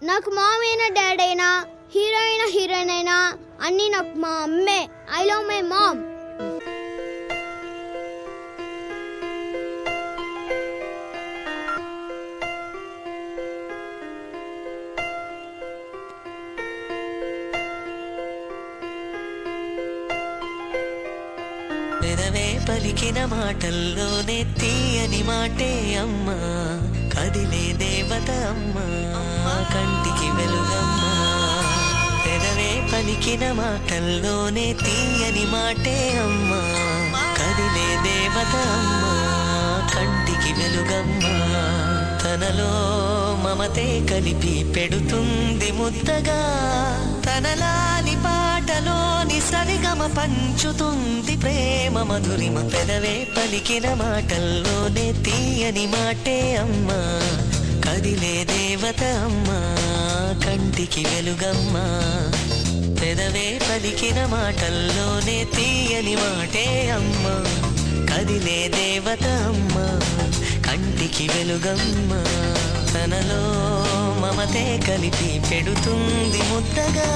నాకు మామ్ అయినా డాడ్ అయినా హీరోయిన్ అయినా అన్నీ నాకు మా అమ్మే. I love my mom. పెదవే పలికిన మాటల్లోనే తీయని మాటే అమ్మా, కదిలే దేవత అమ్మా, కంటికి వెలుగమ్మా. పెదవే పలికిన మాటల్లోనే తీయని మాటే అమ్మా, కదిలే దేవత అమ్మా, కంటికి వెలుగమ్మా. తనలో మమతే కలిపి పెడుతుంది ముద్దగా, తనలాలి పాటలోని సరిగమ పంచుతుంది ప్రేమ మధురిమ. పెదవే పలికిన మాటల్లోనే తీయని మాటే అమ్మా, కదిలే దేవత అమ్మా, కంటికి వెలుగమ్మా. పెదవే పలికిన మాటల్లోనే తీయని మాటే అమ్మా, కదిలే దేవత అమ్మా, కంటికి వెలుగమ్మా. తనలో మమతే కలిపి పెడుతుంది ముద్దగా,